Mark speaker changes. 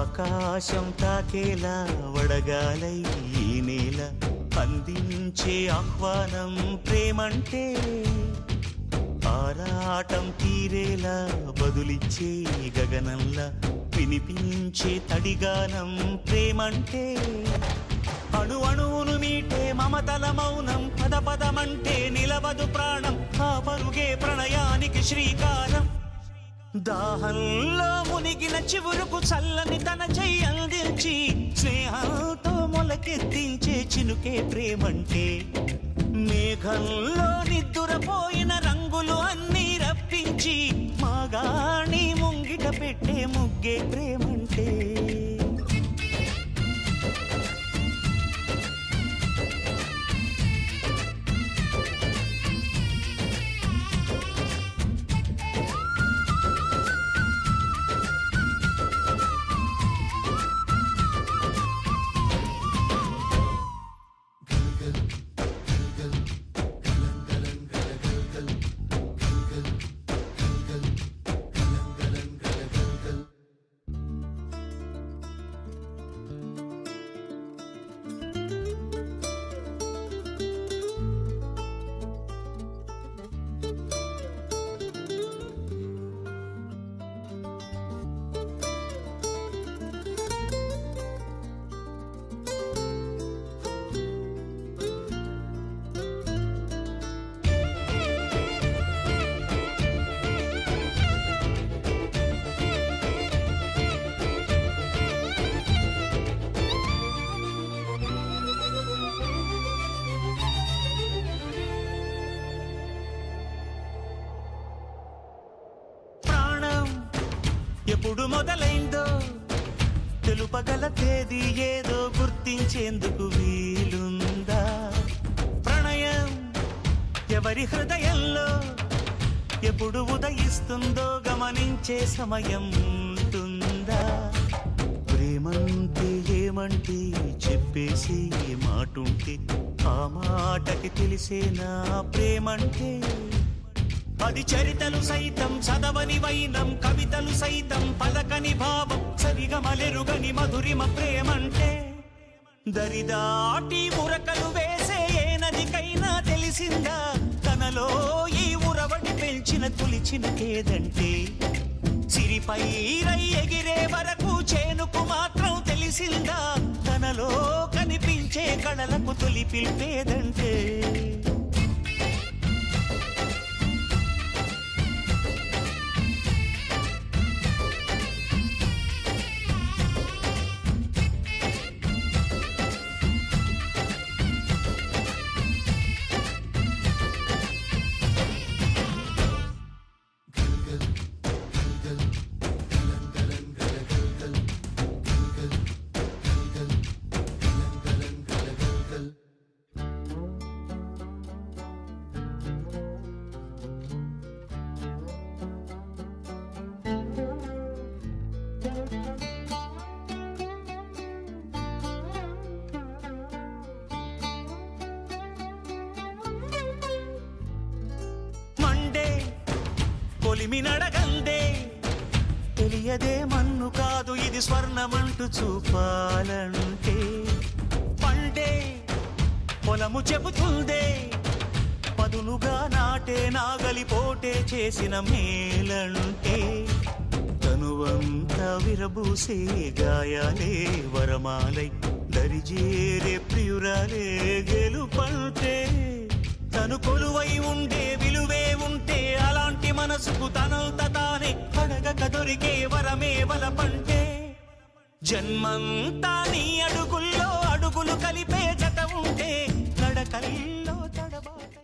Speaker 1: ఆకాశం తాకేలా వడగాలై ఈ నేల అందించే ఆహ్వానం ప్రేమంటే ఆరాటం తీరేలా బదులిచ్చే గగనంలా వినిపించే తడిగానం ప్రేమంటే అణు అణువును మీటే మమతల మౌనం పద పదమంటే నిలవదు ప్రాణం ఆ పరుగే ప్రణయానికి శ్రీకారం దాహంలో మునిగిన చివురుకు చల్లని తన చెయ్యి అందించి స్నేహంతో మొలకెత్తించే చినుకే ప్రేమంటే మేఘంలో నిద్దురపోయిన రంగులు అన్నీ రప్పించి మాగాణి ముంగిట పెట్టే ముగ్గే ప్రేమంటే ఎప్పుడు మొదలైందో తెలుపగల తేదీ ఏదో గుర్తించేందుకు వీలుందా ప్రణయం ఎవరి హృదయంలో ఎప్పుడు ఉదయిస్తుందో గమనించే సమయం ఉంటుందా ప్రేమంటే ఏమంటే చెప్పేసి మాటుంటే ఆ మాటకి తెలిసేనా ప్రేమంటే అది చరితలు సైతం చదవని వైనం కవితలు సైతం పలకని భావం సరిగమలెరుగని మధురిమ ప్రేమంటే దరిదాటి ఉరకలు వేసే ఏ నదికైనా తెలిసిందా తనలో ఈ ఉరవడి పెంచిన తులిచిన కేదంటే సిరిపై రై ఎగిరే వరకు చేనుకు మాత్రం తెలిసిందా తనలో కనిపించే కళలకు తొలి పిలిపేదంటే కొలిమినడగందే తెలియదే మన్ను కాదు ఇది స్వర్ణమంటూ చూపాలంటే పండే పొలము చెబుతుందే పదునుగా నాటే నాగలి పోటే చేసిన మేలంటే తనువంతా విరబూసే గాయాలే వరమాలై దరిజేరే ప్రియురాలే గెలుపంటే తను కొలువై ఉండే విలువే ఉంటే అలాంటి మనసుకు తనంత తానే అడగక దొరికే వరమే వలపంటే జన్మంతా నీ అడుగుల్లో అడుగులు కలిపే జత ఉంటే నడకల్లో తడబాట